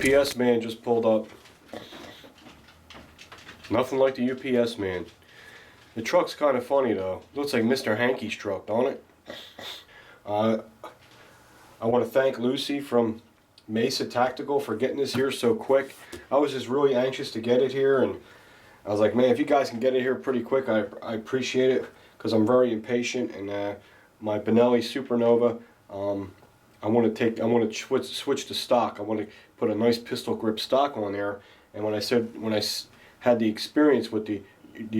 UPS man just pulled up. Nothing like the UPS man. The truck's kind of funny though. Looks like Mr. Hankey's truck, don't it? I want to thank Lucy from Mesa Tactical for getting this here so quick. I was just really anxious to get it here, and I was like, man, if you guys can get it here pretty quick, I appreciate it, because I'm very impatient. And my Benelli Supernova, I want to switch to stock. I want to put a nice pistol grip stock on there. And when I had the experience with the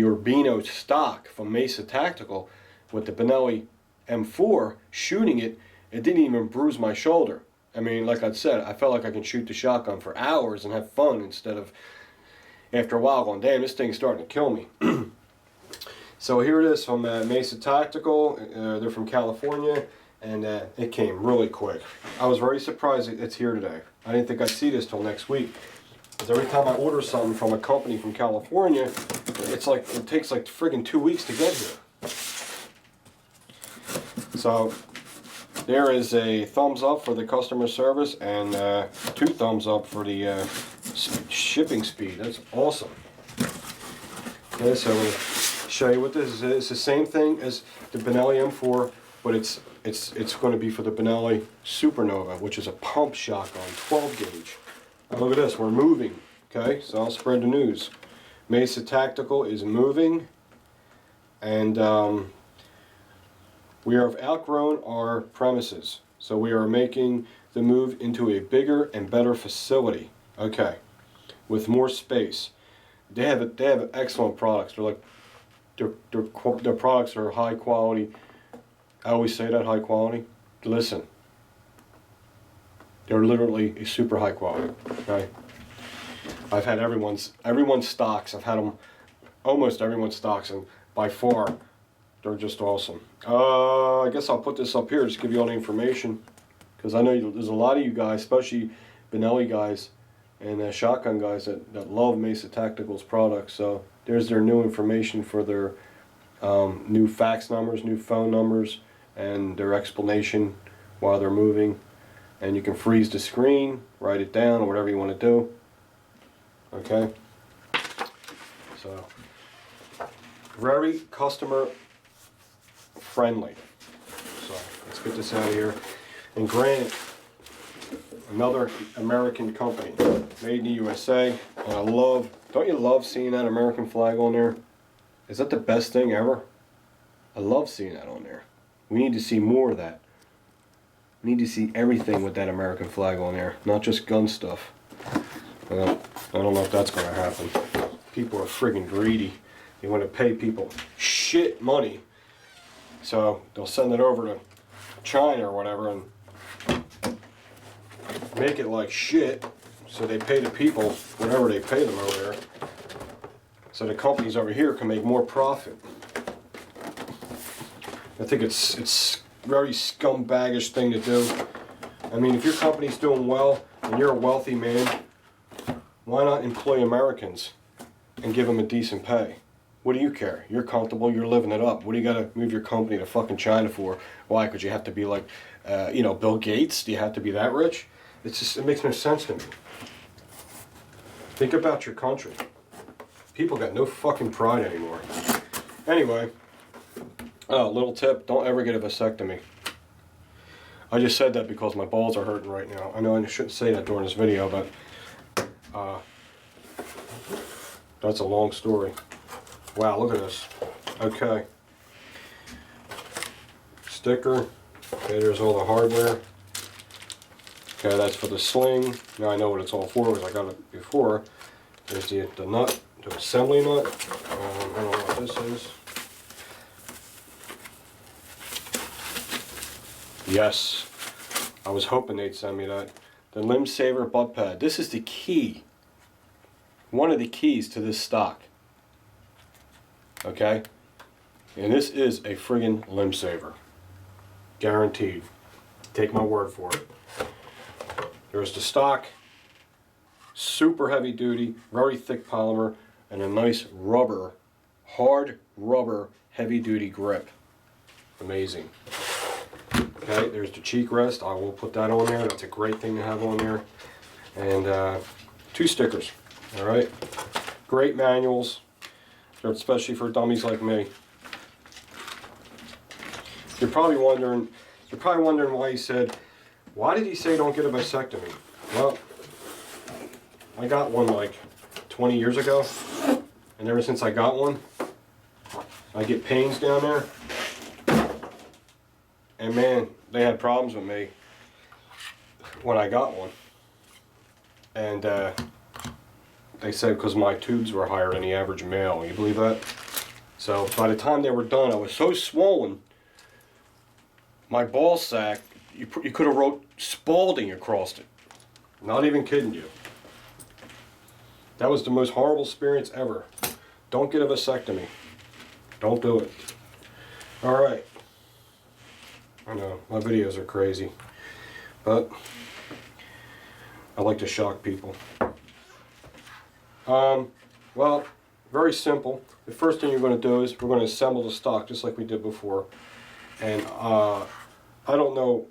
Urbino stock from Mesa Tactical with the Benelli M4, shooting it didn't even bruise my shoulder. I mean, like I said, I felt like I can shoot the shotgun for hours and have fun, instead of after a while going, damn, this thing's starting to kill me. So here it is from Mesa Tactical. They're from California, and it came really quick. I was very surprised it's here today. I didn't think I'd see this till next week, because every time I order something from a company from California, it's like it takes like friggin' 2 weeks to get here. So there is a thumbs up for the customer service, and 2 thumbs up for the shipping speed. That's awesome. Okay, so I'm going to show you what this is. It's the same thing as the Benelli M4, but it's going to be for the Benelli Supernova, which is a pump shotgun, 12 gauge. Now look at this, we're moving. Okay, so I'll spread the news. Mesa Tactical is moving, and we have outgrown our premises, so we are making the move into a bigger and better facility. Okay, with more space. They have excellent products. They're like their products are high quality. I always say that, high quality. Listen, they're literally a super high quality. Okay, I've had everyone's stocks. I've had them, almost everyone's stocks, and by far, they're just awesome. I guess I'll put this up here just to give you all the information, because I know there's a lot of you guys, especially Benelli guys and shotgun guys, that love Mesa Tactical's products. So there's their new information for their new fax numbers, new phone numbers, and their explanation while they're moving. And you can freeze the screen, write it down, or whatever you want to do. Okay? So, very customer friendly. So let's get this out of here. And granted, another American company, made in the USA. And I love, don't you love seeing that American flag on there? Is that the best thing ever? I love seeing that on there. We need to see more of that. We need to see everything with that American flag on there, not just gun stuff. Well, I don't know if that's going to happen. People are friggin' greedy. They want to pay people shit money, so they'll send it over to China or whatever and make it like shit, so they pay the people whatever they pay them over there, so the companies over here can make more profit. I think it's very scumbaggish thing to do. I mean, if your company's doing well and you're a wealthy man, why not employ Americans and give them a decent pay? What do you care? You're comfortable, you're living it up. What do you got to move your company to fucking China for? Why? Because you have to be like, Bill Gates? Do you have to be that rich? It's just, it makes no sense to me. Think about your country. People got no fucking pride anymore. Anyway, little tip, don't ever get a vasectomy. I just said that because my balls are hurting right now. I know I shouldn't say that during this video, but that's a long story. Wow, look at this. Okay. Sticker. Okay, there's all the hardware. Okay, that's for the sling. Now I know what it's all for, because I got it before. There's the nut, the assembly nut. I don't know what this is. Yes, I was hoping they'd send me that. The limb saver butt pad. This is the key. One of the keys to this stock. Okay? And this is a friggin' limb saver. Guaranteed. Take my word for it. There's the stock. Super heavy duty, very thick polymer, and a nice rubber, hard rubber, heavy duty grip. Amazing. Okay, there's the cheek rest. I will put that on there. That's a great thing to have on there. and 2 stickers. All right, great manuals. They're especially for dummies like me. You're probably wondering why he said, why did he say don't get a vasectomy? Well, I got one like 20 years ago, and ever since I got one, I get pains down there, and man, they had problems with me when I got one, and they said because my tubes were higher than the average male. You believe that? So by the time they were done, I was so swollen, my ball sack, you could have wrote Spalding across it. Not even kidding you. That was the most horrible experience ever. Don't get a vasectomy. Don't do it. Alright. I know, my videos are crazy. But I like to shock people. Well, very simple. The first thing you're going to do is we're going to assemble the stock just like we did before. And I don't know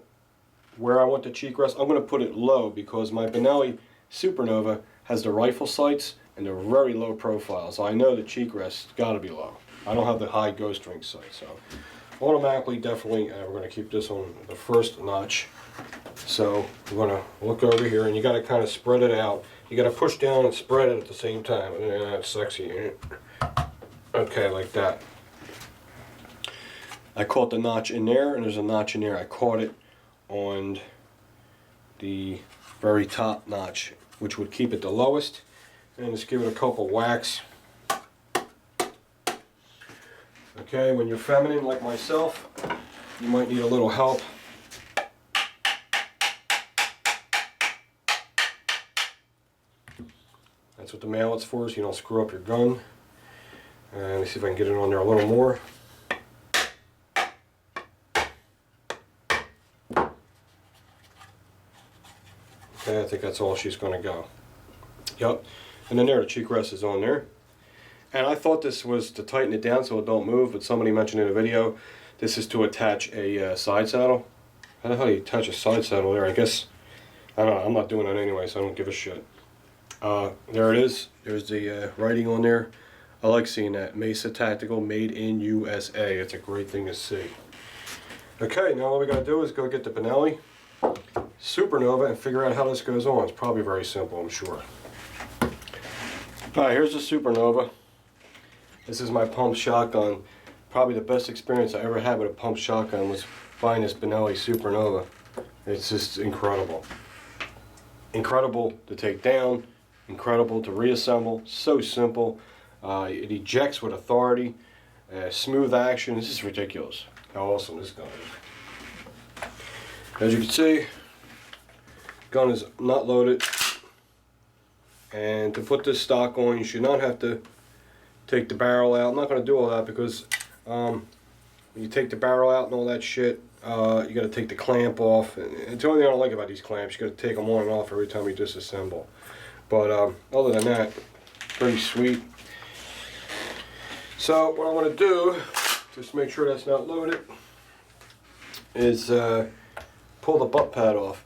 where I want the cheek rest. I'm going to put it low because my Benelli Supernova has the rifle sights and they're very low profile. So I know the cheek rest's got to be low. I don't have the high ghost ring sight. So automatically, definitely, we're going to keep this on the first notch. So we're going to look over here and you got to kind of spread it out. You got to push down and spread it at the same time. Yeah, that's sexy. Okay, like that. I caught the notch in there, and there's a notch in there. I caught it on the very top notch, which would keep it the lowest. And just give it a couple whacks. Okay, when you're feminine like myself, you might need a little help. That's what the mallet's for, so you don't screw up your gun. Let me see if I can get it on there a little more. Okay, I think that's all she's going to go. Yep. And then there, the cheek rest is on there. And I thought this was to tighten it down so it don't move, but somebody mentioned in a video, this is to attach a side saddle. How the hell do you attach a side saddle there? I guess, I don't know, I'm not doing it anyway, so I don't give a shit. There it is. There's the writing on there. I like seeing that. Mesa Tactical, made in USA. It's a great thing to see. Okay, now all we got to do is go get the Benelli Supernova and figure out how this goes on. It's probably very simple, I'm sure. Alright, here's the Supernova. This is my pump shotgun. Probably the best experience I ever had with a pump shotgun was buying this Benelli Supernova. It's just incredible. Incredible to take down, incredible to reassemble, so simple. It ejects with authority, smooth action. This is ridiculous how awesome this gun is. As you can see, gun is not loaded, and to put this stock on you should not have to take the barrel out. I'm not going to do all that because when you take the barrel out and all that shit, you got to take the clamp off. And it's the only thing I don't like about these clamps. You got to take them on and off every time you disassemble. But other than that, pretty sweet. So what I want to do, just to make sure that's not loaded, is pull the butt pad off.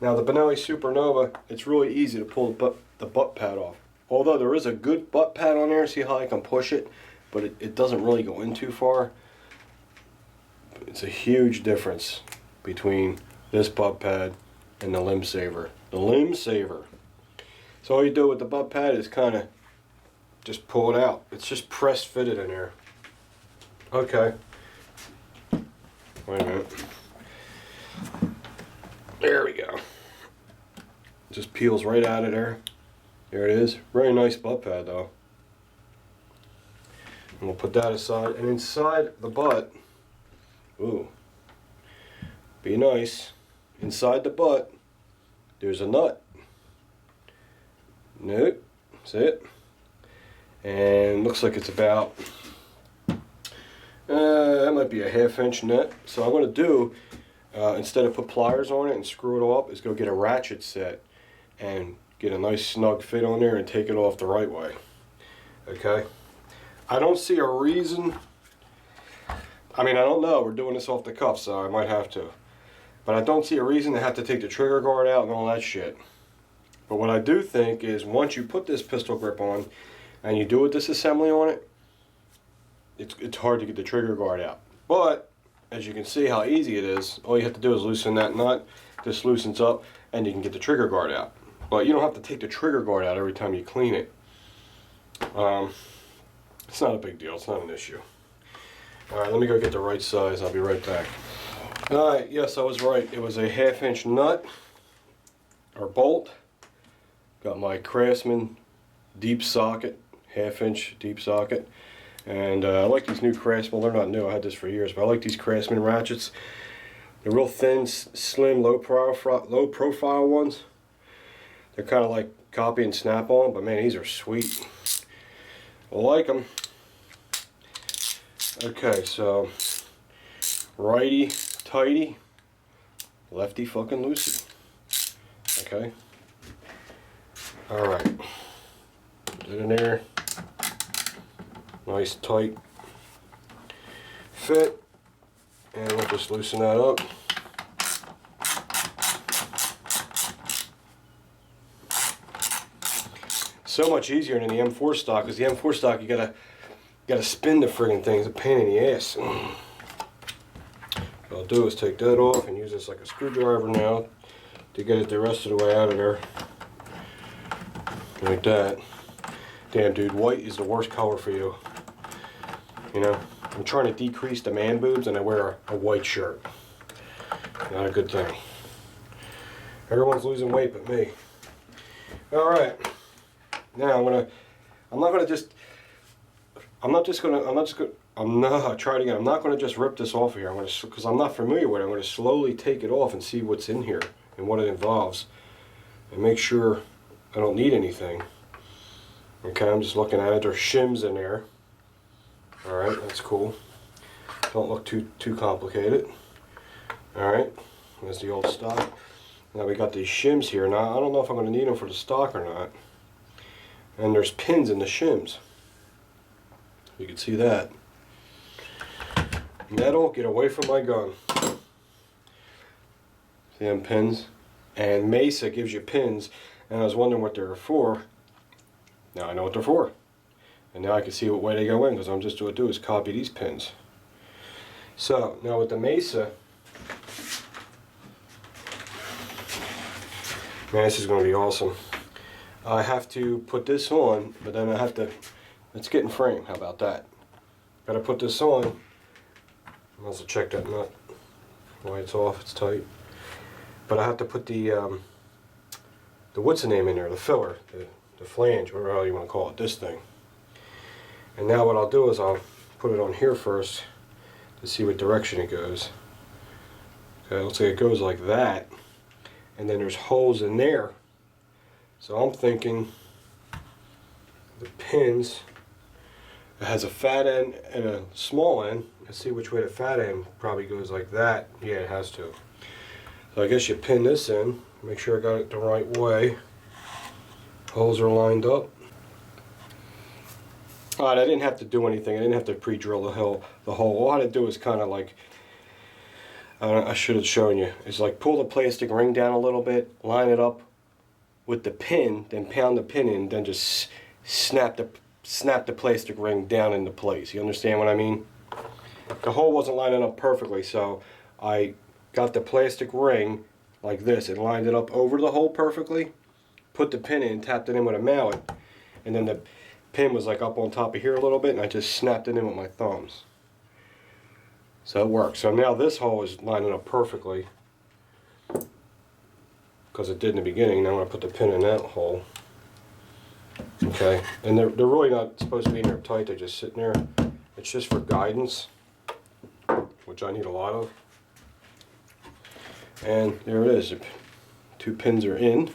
Now the Benelli Supernova, it's really easy to pull the butt pad off. Although there is a good butt pad on there, see how I can push it, but it doesn't really go in too far. It's a huge difference between this butt pad and the limb saver. The limb saver. So all you do with the butt pad is kind of just pull it out. It's just press fitted in there. Okay. Wait a minute. There we go. Just peels right out of there. There it is. Very nice butt pad though. And we'll put that aside. And inside the butt, ooh, be nice. Inside the butt, there's a nut. Nope. That's it. And looks like it's about, that might be a 1/2 inch nut. So I'm going to do, instead of put pliers on it and screw it up, is go get a ratchet set and get a nice snug fit on there and take it off the right way. Okay? I don't see a reason, I mean, I don't know, we're doing this off the cuff, so I might have to. But I don't see a reason to have to take the trigger guard out and all that shit But what I do think is once you put this pistol grip on and you do a disassembly on it, it's hard to get the trigger guard out. But as you can see how easy it is, all you have to do is loosen that nut. This loosens up and you can get the trigger guard out. But you don't have to take the trigger guard out every time you clean it. It's not a big deal, it's not an issue. Alright, let me go get the right size, I'll be right back. Alright, yes, I was right. It was a 1/2 inch nut or bolt. Got my Craftsman deep socket, 1/2 inch deep socket. And I like these new Craftsman, well, they're not new, I had this for years, but I like these Craftsman ratchets. They're real thin, slim, low profile ones. They're kind of like copy and snap on, but man, these are sweet. I like them. Okay, so righty tighty, lefty fucking loosey. Okay. Alright. Put it in there. Nice tight fit. And we'll just loosen that up. So much easier than the M4 stock, because the M4 stock you gotta spin the friggin' thing. It's a pain in the ass. What I'll do is take that off and use this like a screwdriver now to get it the rest of the way out of there. Like that. Damn, dude, white is the worst color for you. You know, I'm trying to decrease the man boobs and I wear a white shirt. Not a good thing. Everyone's losing weight but me. Alright. Now I'm not gonna just rip this off of here. Because I'm not familiar with it, I'm gonna slowly take it off and see what's in here and what it involves. And make sure I don't need anything. Okay, I'm just looking at it. There's shims in there. Alright, that's cool. Don't look too complicated. Alright, there's the old stock. Now we got these shims here. Now I don't know if I'm going to need them for the stock or not. And there's pins in the shims. You can see that. Metal, get away from my gun. See them pins? And Mesa gives you pins. And I was wondering what they're for. Now I know what they're for. And now I can see what way they go in, because I'm just going to do is copy these pins. So, now with the Mesa, man, this is going to be awesome. I have to put this on, but then I have to, let's get in frame, how about that? Got to put this on. I'll also check that nut. Why it's off, it's tight. But I have to put the what's the name in there, the filler, the flange, whatever you want to call it, this thing. And now what I'll do is I'll put it on here first to see what direction it goes. Okay, looks like it goes like that. And then there's holes in there. So I'm thinking the pins, it has a fat end and a small end. Let's see which way the fat end probably goes like that. Yeah, it has to. So I guess you pin this in, make sure I got it the right way. Holes are lined up. Alright, I didn't have to do anything. I didn't have to pre-drill the hole. All I had to do is kind of like, I should have shown you. It's like pull the plastic ring down a little bit, line it up with the pin, then pound the pin in, then just snap the plastic ring down into place. You understand what I mean? The hole wasn't lining up perfectly, so I got the plastic ring like this and lined it up over the hole perfectly, put the pin in, tapped it in with a mallet, and then the pin was like up on top of here a little bit, and I just snapped it in with my thumbs. So it works. So now this hole is lining up perfectly because it did in the beginning. Now I'm going to put the pin in that hole. Okay, and they're really not supposed to be in there tight, they're just sitting there. It's just for guidance, which I need a lot of. And there it is. The 2 pins are in.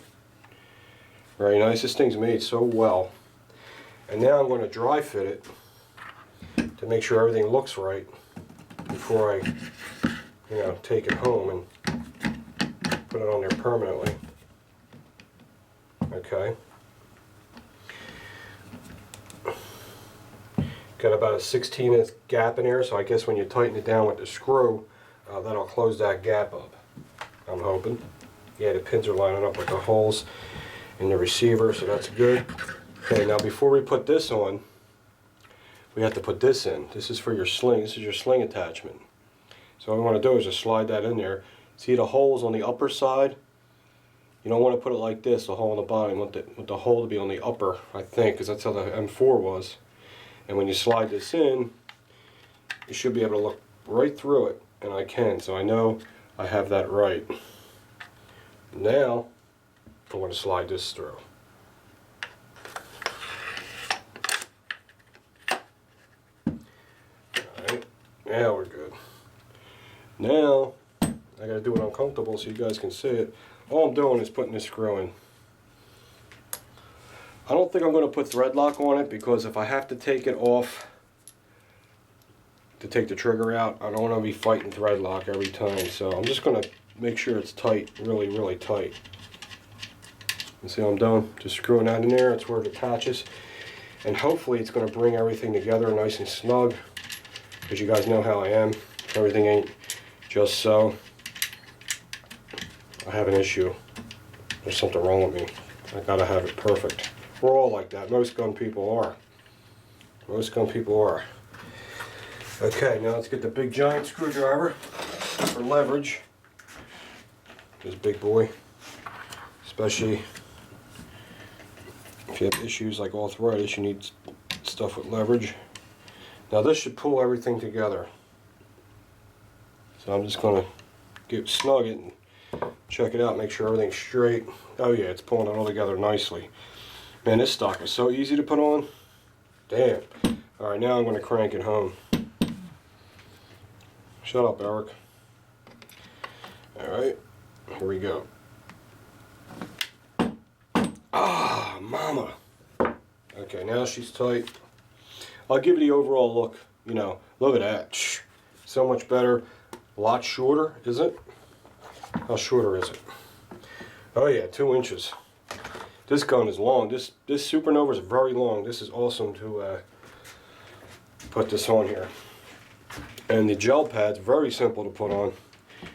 Very nice. This thing's made so well. And now I'm going to dry fit it to make sure everything looks right before I, take it home and put it on there permanently. Okay. Got about a 1/16 gap in there, so I guess when you tighten it down with the screw, that'll close that gap up. I'm hoping. Yeah, the pins are lining up with the holes. in the receiver, so that's good. Okay, now before we put this on, we have to put this in. This is for your sling. This is your sling attachment. So what we want to do is just slide that in there. See the holes on the upper side? You don't want to put it like this, the hole on the bottom. You want the hole to be on the upper, I think, because that's how the M4 was. And when you slide this in, you should be able to look right through it. And I can, so I know I have that right. Now, I'm going to slide this through. Alright, now we're good. Now, I got to do it uncomfortable so you guys can see it. All I'm doing is putting this screw in. I don't think I'm going to put thread lock on it because if I have to take it off to take the trigger out, I don't want to be fighting thread lock every time. So I'm just going to make sure it's tight, really, really tight. You see what I'm doing? Just screwing that in there. That's where it attaches. And hopefully it's going to bring everything together nice and snug. Because you guys know how I am. Everything ain't just so. I have an issue. There's something wrong with me. I gotta have it perfect. We're all like that. Most gun people are. Most gun people are. Okay, now let's get the big giant screwdriver for leverage. This big boy. Especially if you have issues like arthritis, you need stuff with leverage. Now this should pull everything together. So I'm just gonna snug it and check it out, make sure everything's straight. Oh yeah, it's pulling it all together nicely. Man, this stock is so easy to put on. Damn. Alright, now I'm going to crank it home. Shut up, Eric. Alright, here we go. Ah, mama. Okay, now she's tight. I'll give you the overall look. You know, look at that. So much better. A lot shorter, is it? How shorter is it? Oh yeah, 2 inches. This gun is long. This Supernova is very long. This is awesome to put this on here. And the gel pad's very simple to put on.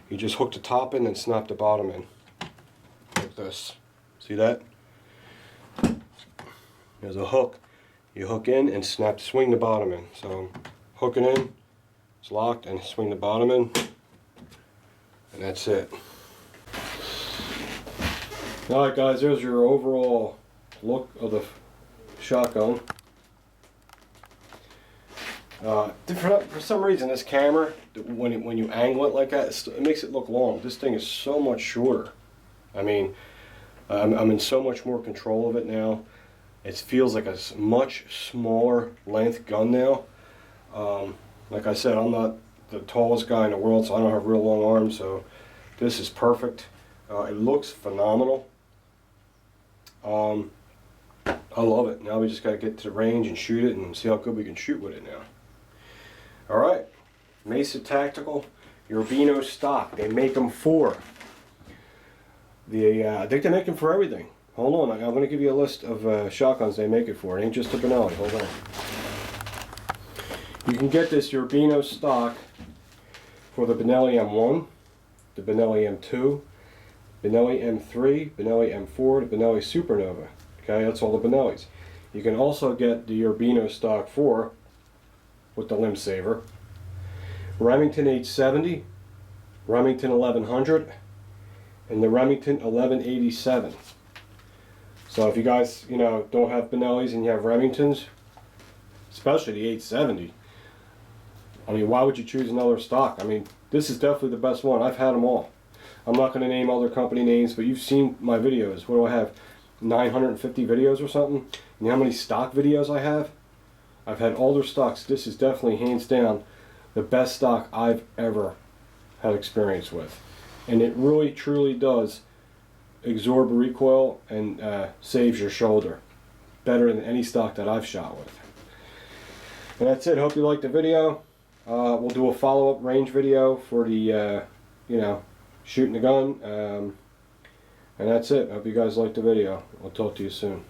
You just hook the top in and snap the bottom in. Like this. See that? There's a hook. You hook in and swing the bottom in. So hooking in, it's locked, and swing the bottom in. And that's it. Alright guys, there's your overall look of the shotgun. For some reason this camera, when you angle it like that, it makes it look long. This thing is so much shorter. I mean, I'm in so much more control of it now. It feels like a much smaller length gun now. Like I said, I'm not the tallest guy in the world, so I don't have real long arms, so this is perfect. It looks phenomenal. I love it. Now we just got to get to the range and shoot it and see how good we can shoot with it now. Alright, Mesa Tactical, Urbino stock. They make them for I think they make them for everything. Hold on, I'm going to give you a list of shotguns they make it for. It ain't just a Benelli. Hold on. You can get this Urbino stock for the Benelli M1, the Benelli M2, Benelli M3, Benelli M4, the Benelli Supernova. Okay, that's all the Benellis. You can also get the Urbino stock 4 with the limb saver, Remington 870, Remington 1100, and the Remington 1187. So if you guys, don't have Benellis and you have Remingtons, especially the 870, I mean, why would you choose another stock? I mean, this is definitely the best one. I've had them all. I'm not going to name other company names, but you've seen my videos. What do I have? 950 videos or something? You know how many stock videos I have? I've had all their stocks. This is definitely, hands down, the best stock I've ever had experience with. And it really, truly does absorb recoil and saves your shoulder. Better than any stock that I've shot with. And that's it. Hope you liked the video. We'll do a follow-up range video for the, shooting the gun. And that's it. Hope you guys liked the video. I'll talk to you soon.